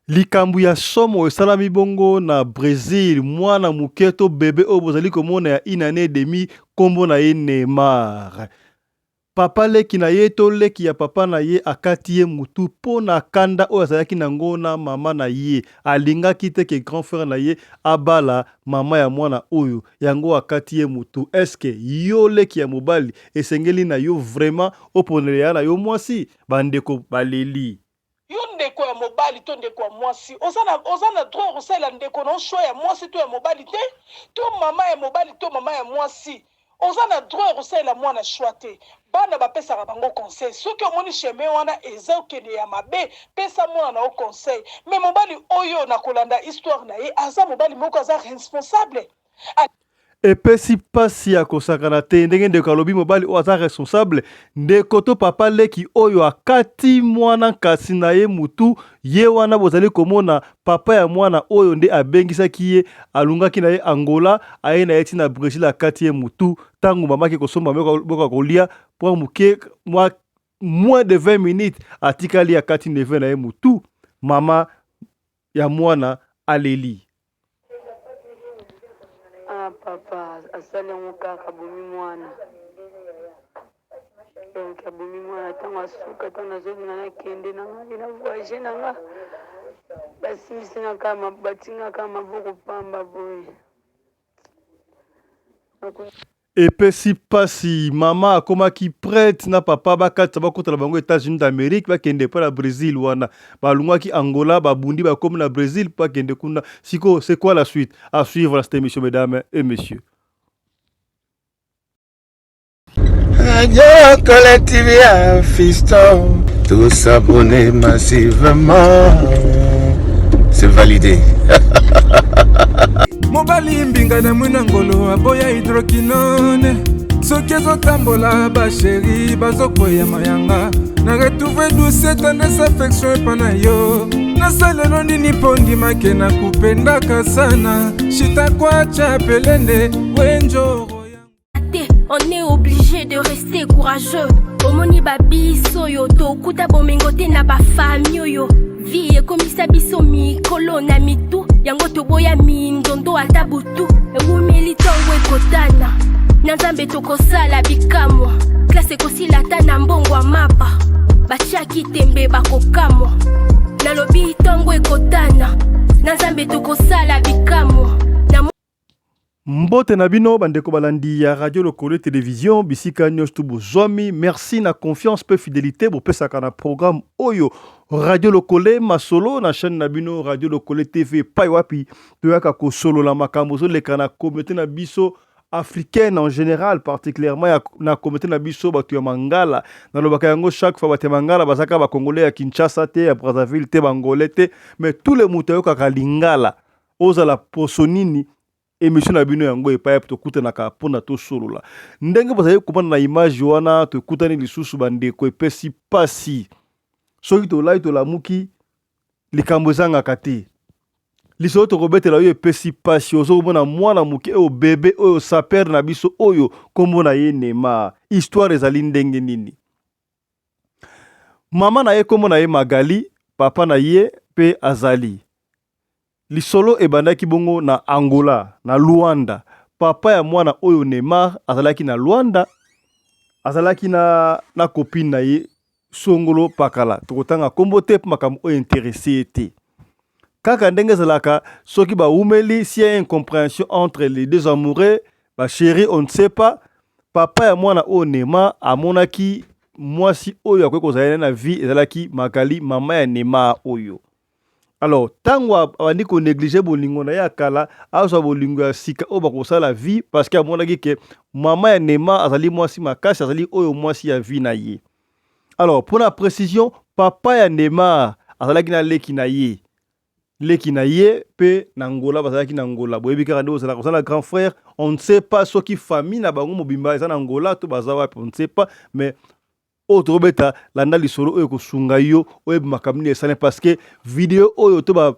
likambu ya somo esalami bongo na Brésil mwana muketo bebe oyo bozali komona ya inane et demi kombo na ye Neymar. Papa leki na ye to leki ya papa na ye akati ye mutu mpo na kanda oyo azalaki nango na mama na ye alingaki te ke grand frère na ye abala mama ya mwana oyo yango akati ye mutu. Eske yo leki ya mobali esengeli na yo vraiment oponele ya na yo mwasi bandeko baleli yo ndeko ya mobali to ndeko ya mwasi ozana droit kosala ndeko na choix ya mwasi to ya mobali te to mama ya mobali to mama ya mwasi ozana droit kosala mwana choix te bana bapesaka bango conseil soki omoni chemin wana eza okende ya mabe pesa mwana na o conseil mais mobali oyo na kolanda histoire na ye aza mobali moko aza responsable epesi pasi ya kosakana te ndenge ndeko alobi mobali oyo aza responsable ndeko to papa leki oyo akati mwana kasi na ye mutu ye wana bozali komona papa ya mwana oyo nde abengisaki ye alungaki na ye Angola aye na ye ti na Brésil akati ye mutu ntango mamaki kosomba boka kolia po moke moins de 20 minutes atikali akati neve na ye mutu mama ya mwana aleli. Papa asali yango kaka bomi mwana donc abomi mwana ntango asuka ntango nazolinga nakende na ngai na voyage na nga basimisingaka batingaka maboko pamba boye epesi pasi mama akomaki prête na papa bakatisa bakotala bango États-Unis d'Amérique bakende mpo na Brésil wana balungwaki Angola babundi bakomi na Brésil mpo akende kuna siko c'est quoi la suite à suivre cette émission mesdames et messieurs. Radio Collective ya Fiston, tous s'abonner massivement, c'est validé. Mobali mbinga na mwina ngolo aboya hydroquinone soki ezotambola basheri bazokoya mayanga na retrouve douce tendresse affection epa na yo nasalelo nini mpo ndimake na kupendaka sana shitakwacha pelende wenjoro. On est obligé de rester courageux. Omoni babiso yo tokuta bomengo te na ba famille yo. Vie ekomisa biso mikolo na mitu yango toboya mindondo ata butu. Ewumeli tongo ekotana na nzambe tokosala bikamwa. Klase ekosila ata na mbongo ya mapa batiaki tembe bakokamwa. Nalobi tongo ekotana na nzambe tokosala bikamwa. Mbote na bino bandeko balandi ya Radio Lokole Télévision bisika nyonso bozwami merci na confiance pe fidélité bopesaka na programme oyo Radio Lokole masolo na chaîne na bino Radio Lokole TV pai wapi toyaka ko solo la makambo zo leka na communauté na biso africaine en général particulièrement na communauté na biso batu ya Mangala na lobaka yango chaque fois batu Mangala bazaka ba congolais ya Kinshasa te ya Brazzaville te bangolais te mais tous les mutayo kaka lingala ozala posonini émission na bino yango epai tokutanaka mpona tosolola ndenge bozali komona na image wana tokutani lisusu bandeko epesi pasi soki tolai tolamuki likambo ezangaka te lisolo tokobetela oyo epesi pasi ozokomona mwana moke oyo bebe oyo sapere na biso oyo kombo na ye Neymar histoire ezali ndenge nini mama na ye kombo na ye Magali papa na ye pe azali lisolo ebandaki bongo na Angola, na Luanda. Papa ya mwana oyo Neymar azalaki na Luanda, azalaki na copine na ye Songolo Pakala. Tokotanga kombo te makambo oyo intéressé te. Kaka ndenge zalaka soki ba umeli s'il y a une incompréhension entre les deux amoureux, ba chéri on ne sait pas. Papa ya mwana oyo Neymar amonaki mwasi oyo akoki kozala na vie ezalaki Magali mama ya Neymar oyo. Alors, tango abandi ko négliger bolingo na ya kala, azo bolingo ya sika o bakosa la vie parce que amonaki ke mama ya Neymar azali mwasi makasi azali oyo mwasi ya vie na ye. Alors, pour la précision, papa ya Neymar azalaki na leki na ye. Leki na ye pe na Angola bazalaki na Angola. Boyebi kaka nde ozala grand frère, on ne sait pas soki famille na bango mobimba eza na Angola to bazawa on ne sait pas mais autre beta landa lisolo oyo kosunga yo oyo makamni esane parce que vidéo oyo to ba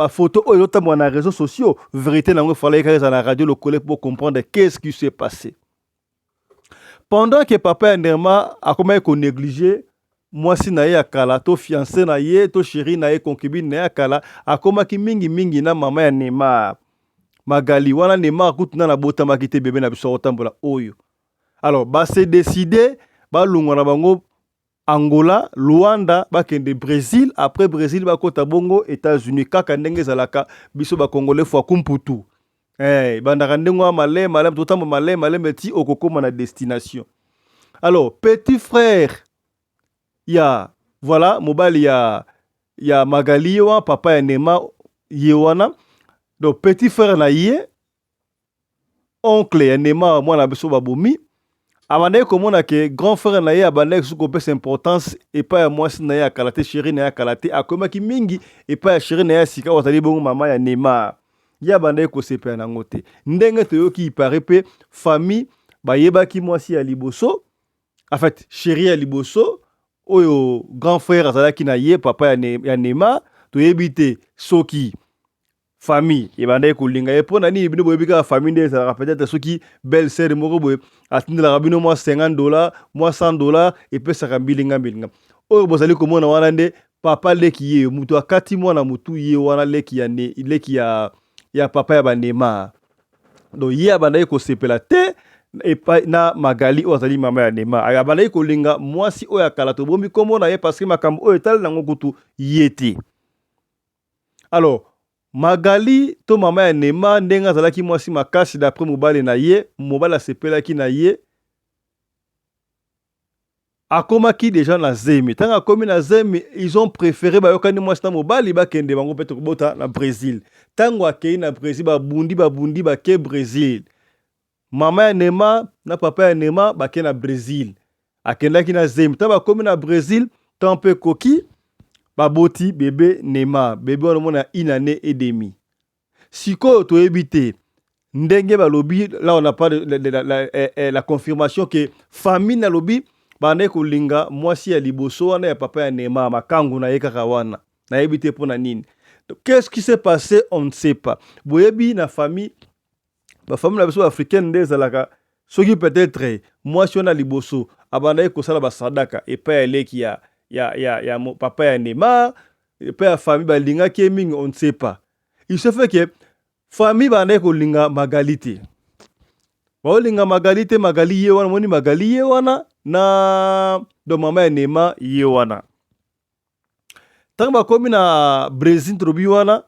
photo oyo tamwa na réseaux sociaux vérité nango fallait que na Radio Lokole pour comprendre qu'est-ce qui s'est passé pendant que papa Neymar a commencé à négliger mwasi na ye ya kala to fiancé na ye to chéri na ye concubine na ye ya kala akomaki mingi na mama ya Neymar Magali wana Neymar kutuna na botamaki te bébé na biso otambola oyo. Alors se décider balungwa na bango Angola, Luanda, bakende Brésil, après Brésil bakota bongo États-Unis kaka ndenge zalaka biso ba Congolais fwa kumputu. Bandaka ndengwa malem totambo malem ti okokoma na destination. Alors petit frère ya voilà mobali ya Magali wa papa ya Neymar yewana. Donc petit frère na ye oncle ya Neymar mwana biso babomi. Abandai komona ke grand frère na ye abandai sous kopesa importance et pas ya mwasi na ye ya kalate chéri na ye ya kalate akomaki mingi et pas ya chéri na ye sika watali bongo mama ya Neymar. Ya abandai ko sepa na ngote. Ndenge toyoki ipare pe famille bayebaki mwasi ya liboso. En fait, chéri ya liboso oyo grand frère azalaki na ye papa ya Neymar toyebite soki famille ebandai kolinga ye pona nini bino boyebika famille nde ezalaka peut-être soki belle sœur moko boye atindelaka bino mwa $50 mwa $100 epesaka mbilinga oyo bozali komona wana nde papa leki ye mutu akati mwana mutu ye wana leki ya papa ya Neymar. Donc ye abandai kosepela te epai na Magali oyo azali mama ya Neymar abandai kolinga mwasi oyo akala tobombi kombo na ye parce que makambo oyo etali nango kutu ye te. Alors Magali to mama ya Neymar ndenge azalaki mwasi makasi d'après mobali na ye mobali asepelaki na ye akomaki déjà na zemi tanga akomi na zemi ils ont préféré bayokani mwasi na mobali bakende bango peut kobota na Brésil tango akei na Brésil babundi bake Brésil mama ya Neymar na papa ya Neymar bake na Brésil akendaki na zemi tanga akomi na Brésil tampe koki baboti bébé Neymar bébé wana mona 1 année et demi sikoyo toyebite ndenge balobi là on n'a pas la confirmation que famille na lobi bande kolinga mwasi ya liboso wana ya papa ya Neymar makangu na ye kaka wana na yebite pona nini. Donc qu'est-ce qui s'est passé on ne sait pas boyebi na famille ba famille na biso africaine nde zalaka soki peut-être mwasi wana liboso abanda ko sala ba sadaka et pa eleki ya papa ya Neymar et pa famille balinga ki mingi on ne sait pas. Il se fait que famille bande ko linga Magalite baolinga Magali ye wana moni Magali ye wana na do mama ya Neymar ye wana tanga bakomi na Brésil trobi wana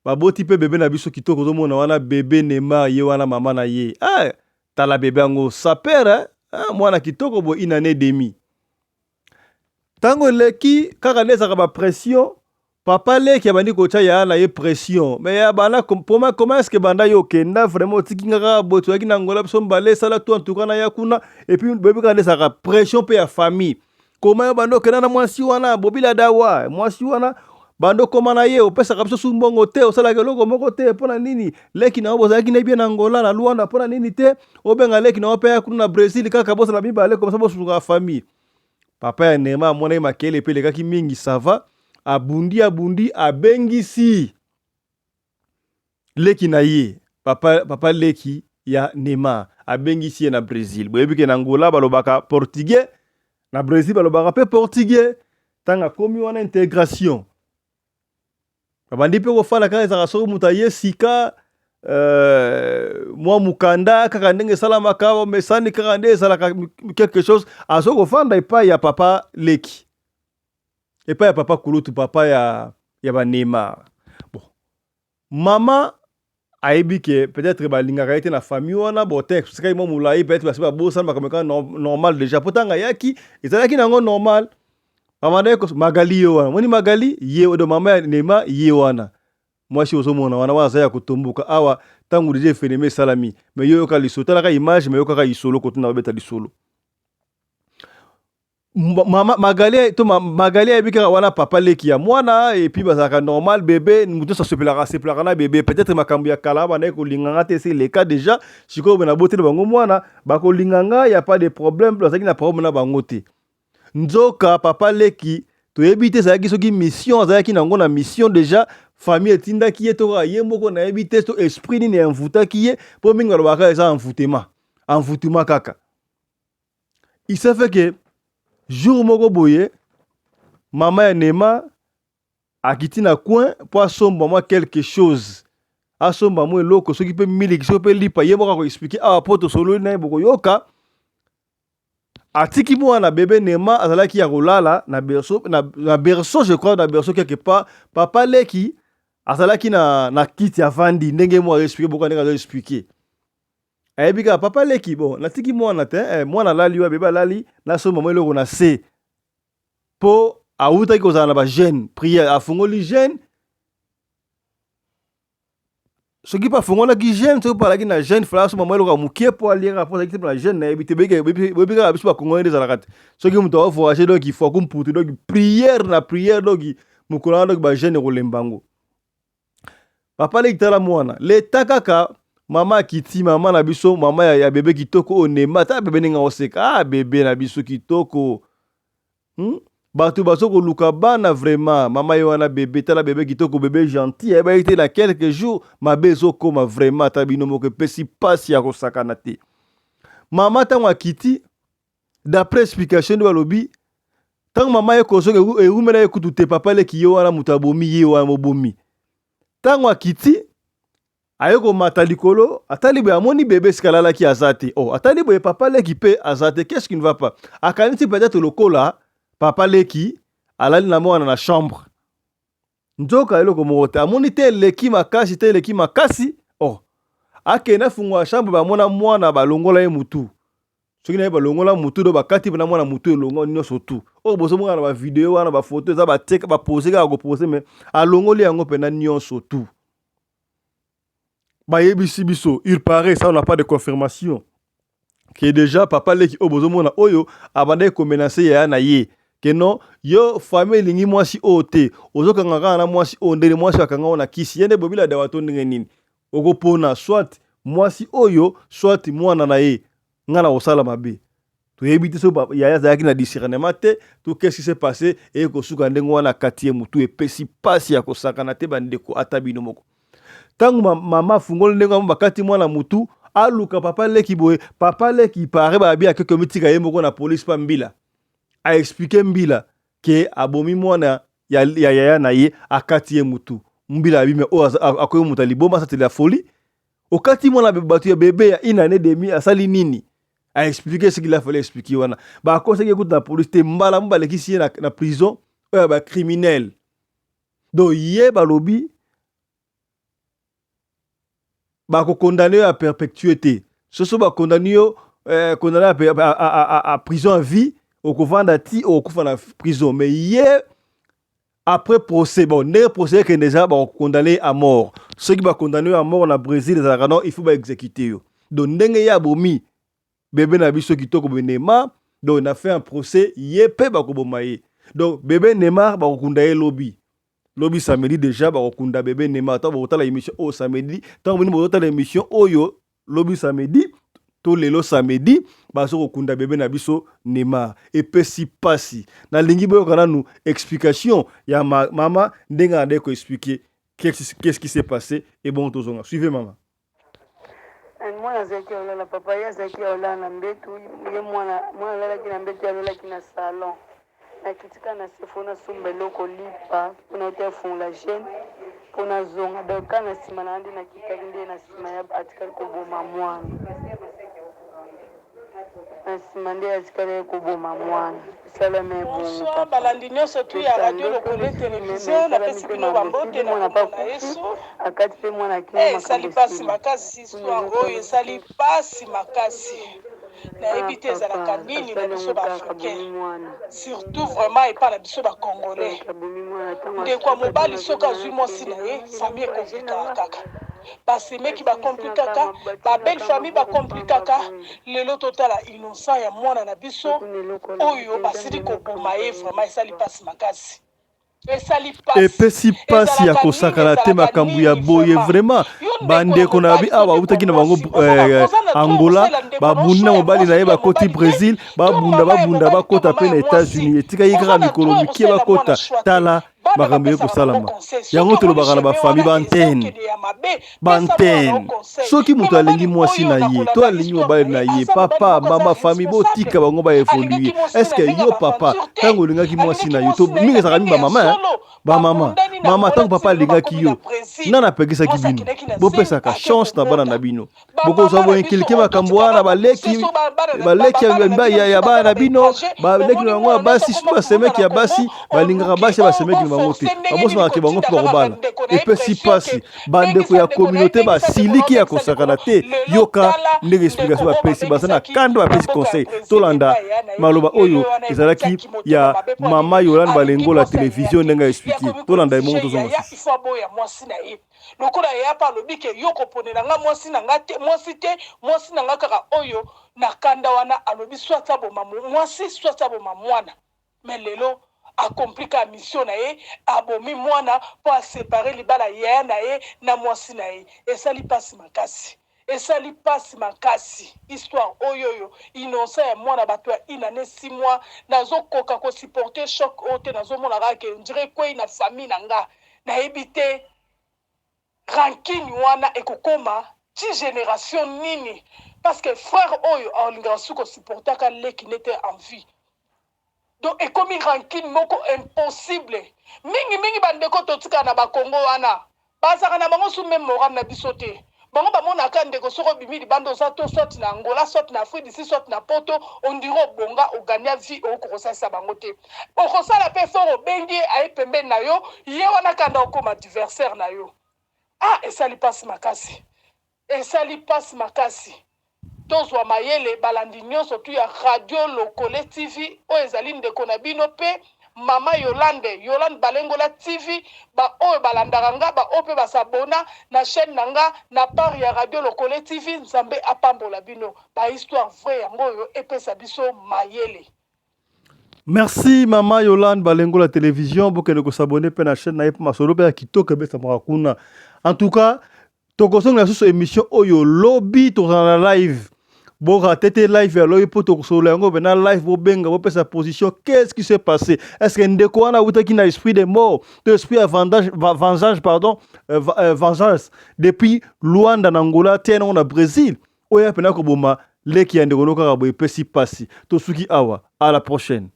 baboti pe bébé na biso kitoko zomona wana bébé Neymar ye wana mama na ye tala bébé yango sa père mwana kitoko bo 1 année et demi tango leki kaka nezaka ba pression papa leki abandi kocha ya na ye pression mais ya bana comment est-ce que banda yo kenda vraiment tikingaka boto yaki na ngola biso mbale sala tout en tout cas na yakuna et puis bébé kana nezaka pression pe ya famille comment yo bando kenda na mwasi wana bobila dawa mwasi wana bando koma na ye opesa biso sumbongo te osala keloko moko te pona nini leki na obozaki na bien na Angola na Luanda pona nini te obenga leki na opeya kuna na Brésil kaka bosa na bibale comme ça bosuka famille papa ya Neymar mona makele pe lekaki mingi ça va abundi abengisi leki na ye papa leki ya Neymar abengisi na Brésil boyebi na Angola balobaka portugais na Brésil balobaka pe portugais tanga komi wana intégration babandi pe kofala kaka ezaka soki muta ye sika mwa mukanda kaka ndenge salamaka mesani kaka nde ezalaka quelque chose azo kofanda epai ya papa leki epai ya papa kulutu papa ya ba Neymar. Bon mama aibi ke peut-être balingaka ete na famille wana botek sika mo mulai peut-être basi ba bosa makameka normal déjà potanga yaki ezalaki nango normal amane ko Magali ye wana moni Magali ye do mama ya Neymar ye wana mwasi ozomona wana waza ya kutumbuka awa tangu dije phénomène salami mais yo yoka lisota la image mais yoka isolo ko tuna beta lisolo mama Magali abika wana papa leki ya mwana et puis bazaka normal bébé muto sa sepelaka na bébé peut-être makambu ya kala bana ko linganga te c'est le cas déjà siko bena bote bango mwana bako linganga y a pas de problème bazaki na problème na bango te nzoka papa leki toyebite zaki soki mission azaki nango na mission déjà famille etindaki ye to ye moko na yebite to esprit ni envoutaki ye po minga lo baka eza envoûtement kaka il se fait que jour moko boye Maman ya Neymar akiti na coin po asomba moi quelque chose. Asomba moi eloko soki pe miliki soki pe lipa ye moko ko expliquer awa poto solo na boko yoka. Atiki mwana bébé Neymar azalaki ya kolala na berceau je crois na berceau quelque part papa leki azalaki na kiti ya vandi ndenge mo expliquer beaucoup ndenge expliquer ayebika papa leki bon natiki mwana te mwana lali wa bébé lali na so mama eloko na se po auta ki kozala na ba jeune prière afungoli jeune soki pa fongola ki jeune to pa laki na jeune frère so mama eloko mukie po aliera po sakite na jeune na ebite bebika biso ba kongo ndeza lakati soki muto wa voyager donc il faut kumputu donc prière donc mukula donc ba jeune ko lembango papa leki tala mwana le takaka mama kiti mama na biso mama ya bébé kitoko onema ta bébé ninga oseka bébé na biso kitoko Batu basoko luka bana vraiment mama yo wana bébé tala bébé kitoko bébé gentil ba été na quelques jours ma bezo koma vraiment tabino moko pesi pasi ya kosakana te mama tangwa kiti d'après explication de balobi tang mama ye kozoke e umela ye kutute papa le kiyo wana mutabomi ye wana mobomi tangwa kiti ayoko mata likolo atali boya moni bébé skalala ki azate atali boya papa le ki pe azate qu'est-ce qui ne va pas akaniti peut-être lokola papa leki alali na mwana na chambre nzoka eloko mote amoni te leki makasi akena fungwa chambre ba mwana balongola ye mutu soki na balongola mutu do bakati na mwana mutu elongo nyonso tu bozo mwana ba video wana ba photo eza ba teka ba poser ka ko poser mais alongoli yango pena nyonso tu ba yebisi biso il paraît ça on n'a pas de confirmation que déjà papa leki bozo mwana oyo abandai ko menacer ya na ye que non yo famille lingi mwasi ote ozokanga kana na mwasi ondele mwasi akanga ona kisi yende bobila da wato ndenge nini okopona soit mwasi oyo soit mwana na ye ngana osala mabe to yebite so yaya zaki na discernement te to qu'est-ce qui s'est passé et ko suka ndenge wana katie mutu epesi pasi ya kosakana te bandeko atabino moko tangu mama fungol ndenge bakati mwana mutu aluka papa leki boye papa leki pare ba bia ke komitika ye moko na police pa mbila a expliqué mbila ke abomi mwana ya na ye akati ye mutu mbila abime akoyo mutu liboma sa la folie okati mwana batu ya bébé ya une année demi asali nini a expliqué ce qu'il a fallu expliquer wana ba conseiller écoute la police te mbala mbala kisi na prison ba criminel do ye balobi ba ko condamné à perpétuité soso ba condamné à prison à vie au kuvanda ti au kufana prison mais hier après procès bon ne procès que déjà ba condamné à mort ceux qui ba condamné à mort na Brésil non il faut ba exécuter yo donc ndenge ya bomi bébé na biso kitoko Neymar donc on a fait un procès yepé ba ko bomaye donc bébé Neymar ba kunda ye lobby samedi déjà ba kunda bébé Neymar ta ba la émission au samedi tant boni ba la émission oyo lobby samedi to lelo samedi baso kunda bébé na biso Neymar et pesi pasi na lingi boyo kana nous explication ya mama ndenga ande ko expliquer qu'est-ce qui s'est passé et bon tozonga suivez maman mwana zaki olala papa ya zaki olala na mbetu ye mwana lala kina mbetu ya lala kina salon na kitika na sefona sumbelo ko lipa kuna te fungla jeune kuna zonga doka na sima na andi na kitaki ndi na sima ya atikali ko boma mwana bonsoir balandi nyonso tu ya radio lokolo télévision napesi bino bambote na komona yesu esali pasi makasi histoire oyo esali pasi makasi nayebi te ezalaka nini na biso baafricain surtout vraiment epa na biso bacongolais ndeko ya mobali soki azwi mwasi na ye famille ekomplikaka kaka basemeki bakomplikaka babelle famille bakomplikaka lelo totala innocent ya mwana na biso oyo basili koboma ye vraiment esali pasi makasi epesi pasi ya kosakana te makambo ya boye vraiment bandeko na bi awa utaki na bango Angola babunda mobali na ye bakoti Brésil babunda bakota pe na États-Unis etika yikaka mikolo mikie bakota makambo ye kosalama yango tolobaka na bafamille bantene bantene soki moto alingi mwasi na ye to alingi mobali na ye papa mama famille botika bango baevolue estce yo papa ntango olingaki mwasi na yo to mingi ezalaka mingi bamama mama ntango papa alingaki yo nani apekisaki bino bopesaka chance na bana na bino bokozwa boinkilike makambo wana baleki ya bana na bino baleki na bango ya basi soki basemeki ya basi balingaka basi basemeki na bango te babosaka bango mpe bakobala epesi pasi bandeko ya communauté basiliki ya kosakana te yoka ndenge explication bapesi baza na kando bapesi conseil tolanda maloba oyo ezalaki ya mama Yolande Balengola télévision ndenge expliqué tolanda emongo tozonga lokola ya pa lobike yoko ponela nga mwasi na nga te mwasi na nga kaka oyo na kanda wana alobi swata boma mwasi swata boma mwana mais lelo akomplika mission na ye abomi mwana po aséparer libala ya na ye na mwasi na ye esali pasi makasi histoire oyoyo innocent ya mwana bato ya inane 6 mois nazokoka kosupporter choc oyo te nazomonaka ke ndire kwei na famille na nga nayebi te rankine wana ekokoma ti génération nini parce que frère oyo alingaka suki osupportaka leki nete en vie donc ekomi rankine moko impossible mingi bandeko totika na bakongo wana bazaka na bango su même moral na biso te bango bamonaka ndeko soko obimi libanda oza to soit na Angola soit na Afrique d'ici soit na poto ondiro obonga ogania vie okokosalisa bango te okosala mpe fort obengi aye pembeni na yo ye wana kanda okoma adversaire na yo esali pasi makasi tozwa mayele balandi nyonso tu ya radio Lokole TV oyo ezali ndeko na bino mpe mama Yolande Balengola TV oyo balandaka nga oyo mpe basabona na chaîne na nga na part ya radio Lokole TV nzambe apambola bino histoire vrai yango oyo epesa biso mayele. Merci mama Yolande Balengola télévision bokende kosabone pe na chaîne na ye mpo masolo mpe ya kitoko ebesamaka kuna. En tout cas tokosonga na susu émission oyo lobi tozala na live boka tete live ya lobi po tokosolola yango bena live bobenga bopesa position qu'est-ce qui s'est passé est-ce que ndeko wana awutaki na esprit de mort to esprit ya vengeance depuis Luanda na Angola tena na Brésil oyo apena koboma leki ya ndeko nokaka bo epesi pasi tosuki awa à la prochaine.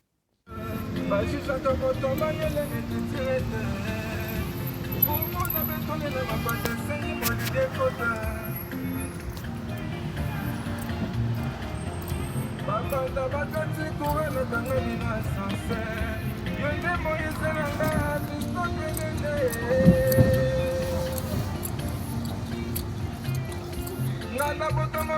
Banda bakati kuwele tangani na sanse Yonde moise nanga Tisto kwenende Ngana botomo